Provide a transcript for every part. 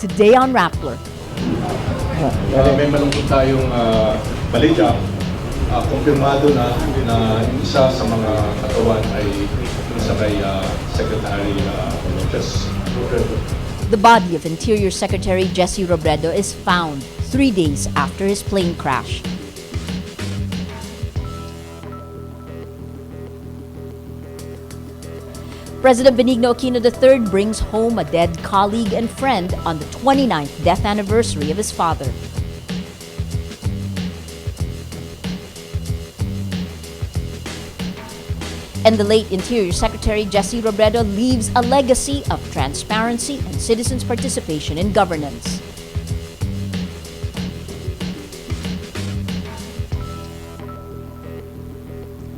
today on Rappler. May malungkot tayong balita. Kumpirmado na yung isa sa mga katawan ay isa kay Secretary Jesse Robredo. The body of Interior Secretary Jesse Robredo is found 3 days after his plane crash. President Benigno Aquino III brings home a dead colleague and friend on the 29th death anniversary of his father. And the late Interior Secretary Jesse Robredo leaves a legacy of transparency and citizens' participation in governance.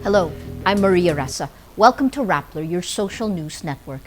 Hello, I'm Maria Ressa. Welcome to Rappler, your social news network.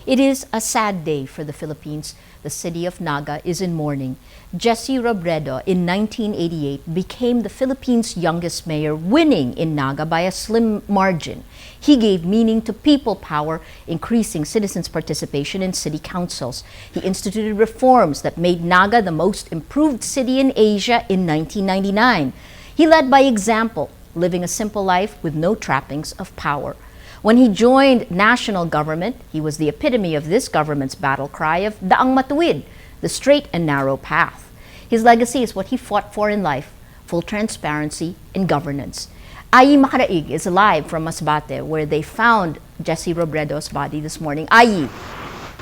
It is a sad day for the Philippines. The city of Naga is in mourning. Jesse Robredo in 1988 became the Philippines' youngest mayor, winning in Naga by a slim margin. He gave meaning to people power, increasing citizens' participation in city councils. He instituted reforms that made Naga the most improved city in Asia in 1999. He led by example, living a simple life with no trappings of power. When he joined national government, he was the epitome of this government's battle cry of Daang Matuwid, the straight and narrow path. His legacy is what he fought for in life, full transparency and governance. Ayi Macaraig is live from Masbate, where they found Jesse Robredo's body this morning. Ayi,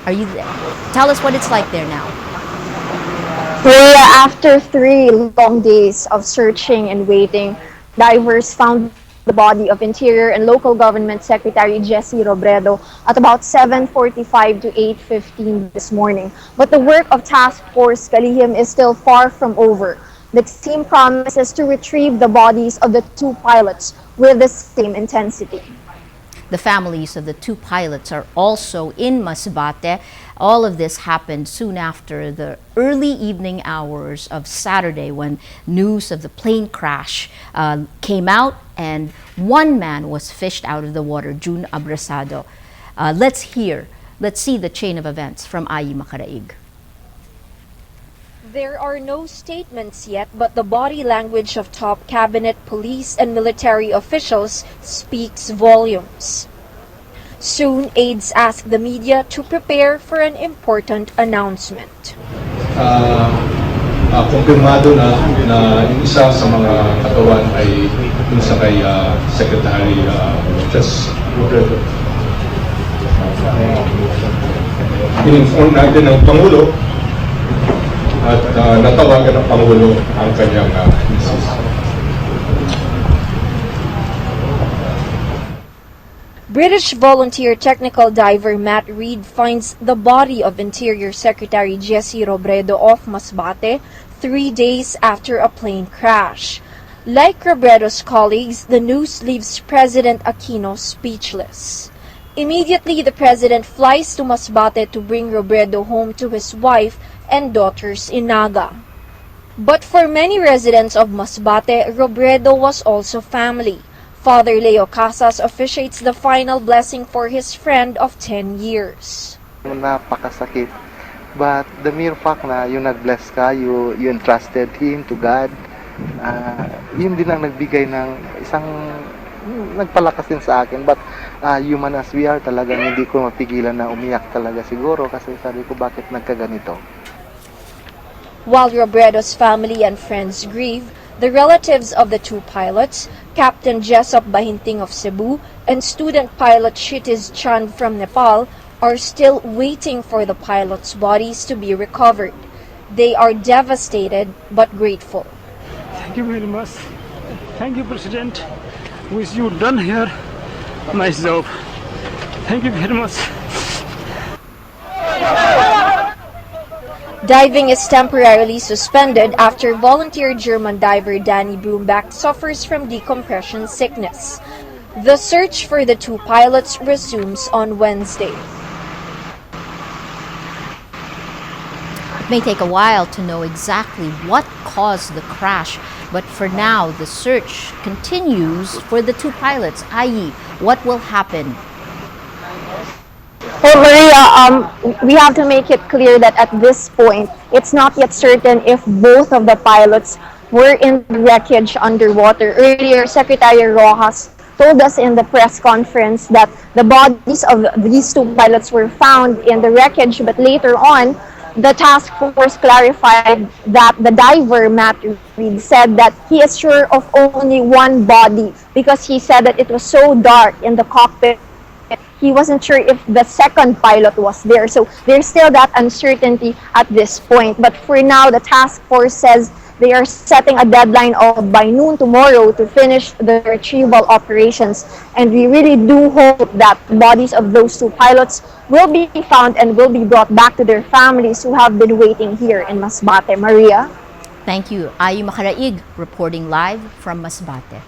are you there? Tell us what it's like there now. Well, after 3 long days of searching and waiting, divers found the body of Interior and Local Government Secretary Jesse Robredo at about 7:45 to 8:15 this morning. But the work of Task Force Kalihim is still far from over. The team promises to retrieve the bodies of the 2 pilots with the same intensity. The families of the 2 pilots are also in Masbate. All of this happened soon after the early evening hours of Saturday when news of the plane crash came out and 1 man was fished out of the water, June Abrasado. Let's see the chain of events from Ayi Macaraig. There are no statements yet, but the body language of top cabinet, police, and military officials speaks volumes. Soon, aides ask the media to prepare for an important announcement. Kumpirmado na yung isa sa mga katawan ay yung sa kay Secretary Jesse Robredo. In-inform natin ng Pangulo at natawagan ng Pangulo ang kanyang misis. British volunteer technical diver Matt Reed finds the body of Interior Secretary Jesse Robredo off Masbate 3 days after a plane crash. Like Robredo's colleagues, the news leaves President Aquino speechless. Immediately, the president flies to Masbate to bring Robredo home to his wife and daughters in Naga. But for many residents of Masbate, Robredo was also family. Father Leo Casas officiates the final blessing for his friend of 10 years. Napakasakit. But the mere fact na yung nag-bless ka, you entrusted him to God, yun din ang nagbigay ng isang nagpalakas din sa akin. But human as we are, talagang hindi ko mapigilan na umiyak talaga siguro kasi sabi ko bakit nagkaganito. While Robredo's family and friends grieve, the relatives of the 2 pilots, Captain Jesop Bahinting of Cebu and student pilot Shitiz Chand from Nepal, are still waiting for the pilots' bodies to be recovered. They are devastated but grateful. Thank you very much. Thank you, President. Wish you done here. Nice job. Thank you very much. Diving is temporarily suspended after volunteer German diver Danny Brumback suffers from decompression sickness. The search for the 2 pilots resumes on Wednesday. It may take a while to know exactly what caused the crash, but for now, the search continues for the 2 pilots. Ayi, what will happen? Well, Maria, we have to make it clear that at this point, it's not yet certain if both of the pilots were in the wreckage underwater. Earlier, Secretary Rojas told us in the press conference that the bodies of these two pilots were found in the wreckage, but later on, the task force clarified that the diver, Matt Reed, said that he is sure of only one body because he said that it was so dark in the cockpit. He wasn't sure if the second pilot was there. So there's still that uncertainty at this point. But for now, the task force says they are setting a deadline of by noon tomorrow to finish the retrieval operations. And we really do hope that bodies of those two pilots will be found and will be brought back to their families who have been waiting here in Masbate. Maria? Thank you. Ayu Makaraig reporting live from Masbate.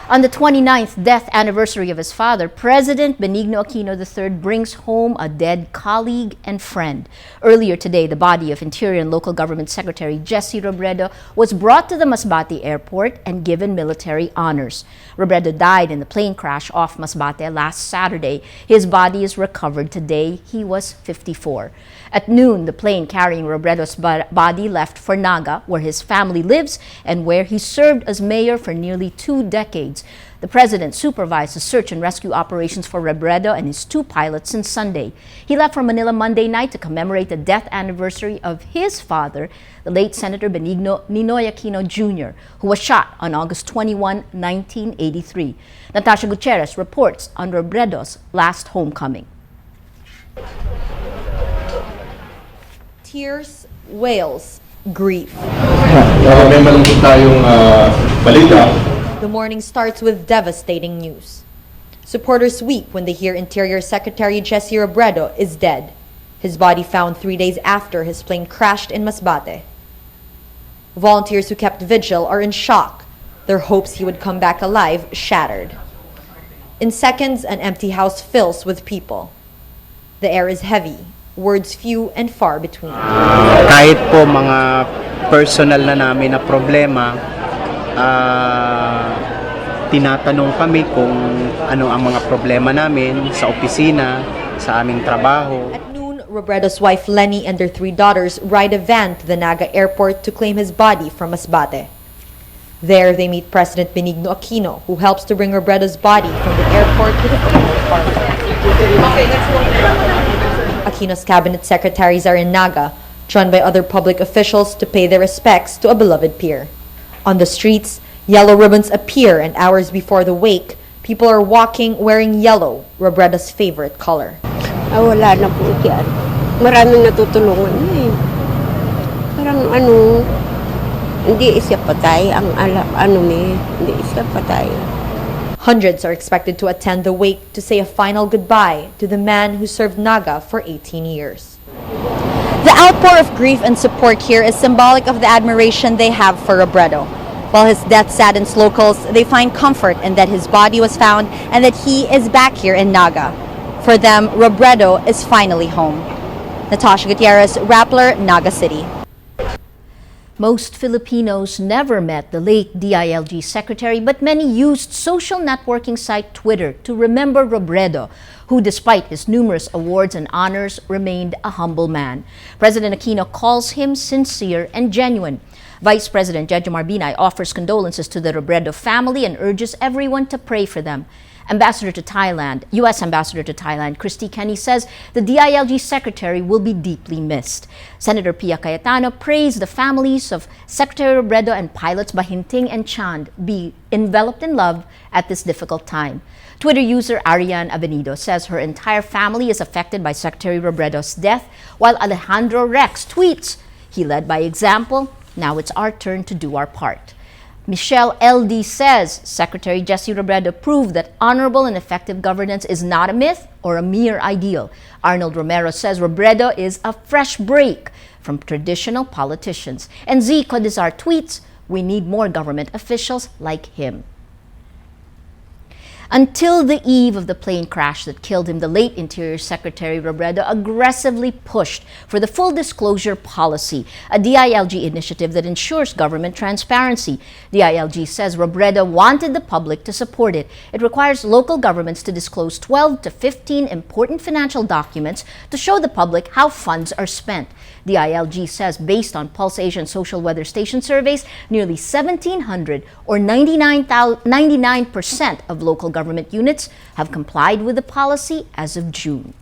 On the 29th death anniversary of his father, President Benigno Aquino III brings home a dead colleague and friend. Earlier today, the body of Interior and Local Government Secretary Jesse Robredo was brought to the Masbate airport and given military honors. Robredo died in the plane crash off Masbate last Saturday. His body is recovered today. He was 54. At noon, the plane carrying Robredo's body left for Naga, where his family lives and where he served as mayor for nearly 2 decades. The president supervised the search and rescue operations for Robredo and his 2 pilots since Sunday. He left for Manila Monday night to commemorate the death anniversary of his father, the late Senator Benigno Ninoy Aquino Jr., who was shot on August 21, 1983. Natasha Gutierrez reports on Robredo's last homecoming. Tears, wails, grief. May malungkot tayong balita. The morning starts with devastating news. Supporters weep when they hear Interior Secretary Jesse Robredo is dead. His body found 3 days after his plane crashed in Masbate. Volunteers who kept vigil are in shock. Their hopes he would come back alive shattered. In seconds, an empty house fills with people. The air is heavy, words few and far between. Kahit po mga personal na namin na problema, tinatanong kami kung ano ang mga problema namin sa opisina, sa aming trabaho. At noon, Robredo's wife Lenny and their 3 daughters ride a van to the Naga airport to claim his body from Masbate. There, they meet President Benigno Aquino, who helps to bring Robredo's body from the airport to the funeral parlor. Aquino's cabinet secretaries are in Naga, joined by other public officials to pay their respects to a beloved peer. On the streets, yellow ribbons appear, and hours before the wake, people are walking wearing yellow, Robredo's favorite color. Wala na po yan. Maraming natutulungan na eh. Parang hindi siya patay. Hindi siya patay. Hundreds are expected to attend the wake to say a final goodbye to the man who served Naga for 18 years. The outpour of grief and support here is symbolic of the admiration they have for Robredo. While his death saddens locals, they find comfort in that his body was found and that he is back here in Naga. For them, Robredo is finally home. Natasha Gutierrez, Rappler, Naga City. Most Filipinos never met the late DILG secretary, but many used social networking site Twitter to remember Robredo, who despite his numerous awards and honors remained a humble man. President Aquino calls him sincere and genuine. Vice President Jejomar Binay offers condolences to the Robredo family and urges everyone to pray for them. U.S. Ambassador to Thailand, Christy Kenny, says the DILG secretary will be deeply missed. Senator Pia Cayetano praised the families of Secretary Robredo and pilots Bahinting and Chand be enveloped in love at this difficult time. Twitter user Ariane Avenido says her entire family is affected by Secretary Robredo's death, while Alejandro Rex tweets, "He led by example, now it's our turn to do our part." Michelle LD says Secretary Jesse Robredo proved that honorable and effective governance is not a myth or a mere ideal. Arnold Romero says Robredo is a fresh break from traditional politicians. And Z Codizar tweets, "We need more government officials like him." Until the eve of the plane crash that killed him, the late Interior Secretary Robredo aggressively pushed for the full disclosure policy, a DILG initiative that ensures government transparency. DILG says Robredo wanted the public to support it. It requires local governments to disclose 12 to 15 important financial documents to show the public how funds are spent. DILG says based on Pulse Asian Social Weather Station surveys, nearly 1,700 or 99% of local government units have complied with the policy as of June.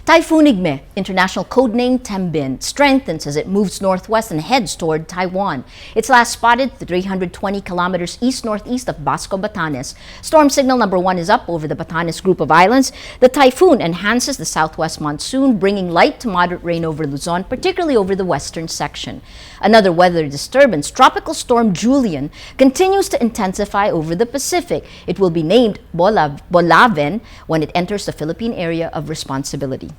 Typhoon Igme, international codename Tembin, strengthens as it moves northwest and heads toward Taiwan. It's last spotted 320 kilometers east-northeast of Basco, Batanes. Storm signal number 1 is up over the Batanes group of islands. The typhoon enhances the southwest monsoon, bringing light to moderate rain over Luzon, particularly over the western section. Another weather disturbance, Tropical Storm Julian, continues to intensify over the Pacific. It will be named Bolaven when it enters the Philippine area of responsibility.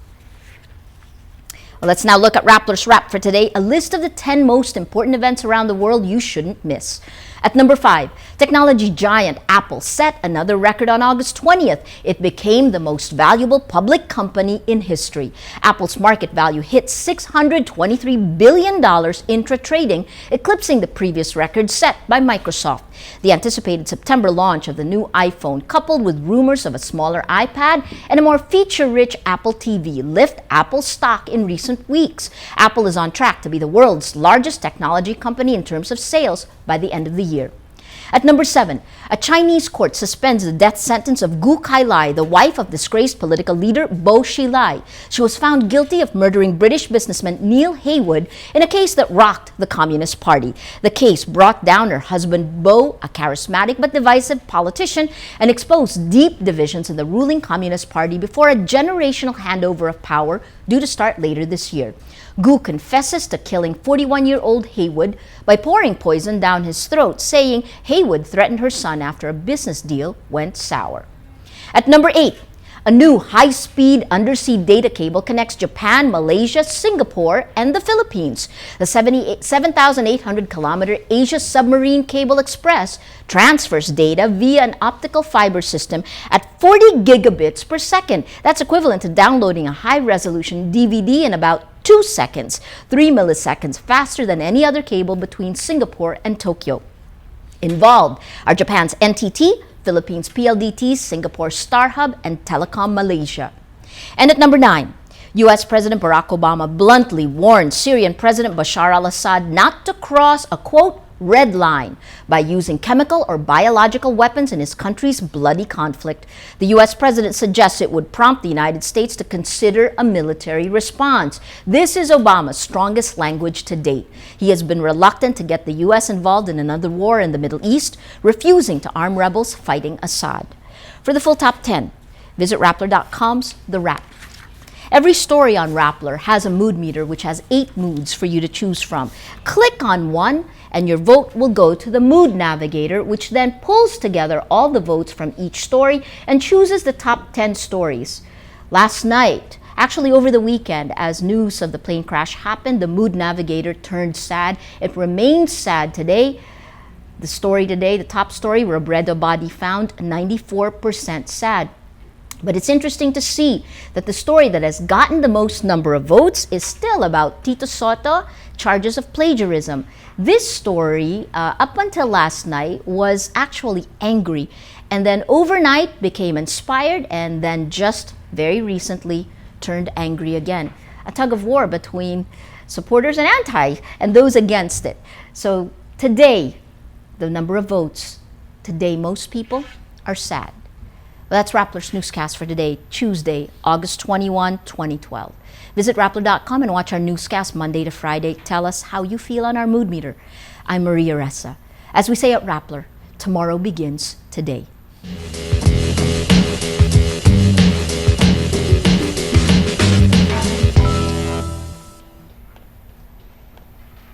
Well, let's now look at Rappler's Wrap for today, a list of the 10 most important events around the world you shouldn't miss. At number 5, technology giant Apple set another record on August 20th. It became the most valuable public company in history. Apple's market value hit $623 billion intra-trading, eclipsing the previous record set by Microsoft. The anticipated September launch of the new iPhone, coupled with rumors of a smaller iPad and a more feature-rich Apple TV, lift Apple's stock in recent weeks. Apple is on track to be the world's largest technology company in terms of sales by the end of the year. At number 7, a Chinese court suspends the death sentence of Gu Kailai, the wife of disgraced political leader Bo Xilai. She was found guilty of murdering British businessman Neil Heywood in a case that rocked the Communist Party. The case brought down her husband Bo, a charismatic but divisive politician, and exposed deep divisions in the ruling Communist Party before a generational handover of power due to start later this year. Gu confesses to killing 41-year-old Heywood by pouring poison down his throat, saying Heywood threatened her son after a business deal went sour. At number 8, a new high-speed undersea data cable connects Japan, Malaysia, Singapore, and the Philippines. The 7,800-kilometer Asia Submarine Cable Express transfers data via an optical fiber system at 40 gigabits per second. That's equivalent to downloading a high-resolution DVD in about 2 seconds, 3 milliseconds faster than any other cable between Singapore and Tokyo. Involved are Japan's NTT, Philippines PLDT, Singapore StarHub, and Telecom Malaysia. And at number 9, U.S. President Barack Obama bluntly warned Syrian President Bashar al-Assad not to cross a, quote, red line by using chemical or biological weapons in his country's bloody conflict. The U.S. president suggests it would prompt the United States to consider a military response. This is Obama's strongest language to date. He has been reluctant to get the U.S. involved in another war in the Middle East, refusing to arm rebels fighting Assad. For the full top 10, visit Rappler.com's The Wrap. Every story on Rappler has a mood meter which has 8 moods for you to choose from. Click on one and your vote will go to the Mood Navigator, which then pulls together all the votes from each story and chooses the top 10 stories. Last night, actually over the weekend, as news of the plane crash happened, the Mood Navigator turned sad. It remains sad today. The story today, the top story, Robredo body found, 94% sad. But it's interesting to see that the story that has gotten the most number of votes is still about Tito Sotto, charges of plagiarism. This story, up until last night, was actually angry, and then overnight became inspired, and then just very recently turned angry again. A tug of war between supporters and and those against it. So today, the number of votes, today most people are sad. Well, that's Rappler's newscast for today, Tuesday, August 21, 2012. Visit Rappler.com and watch our newscast Monday to Friday. Tell us how you feel on our mood meter. I'm Maria Ressa. As we say at Rappler, tomorrow begins today.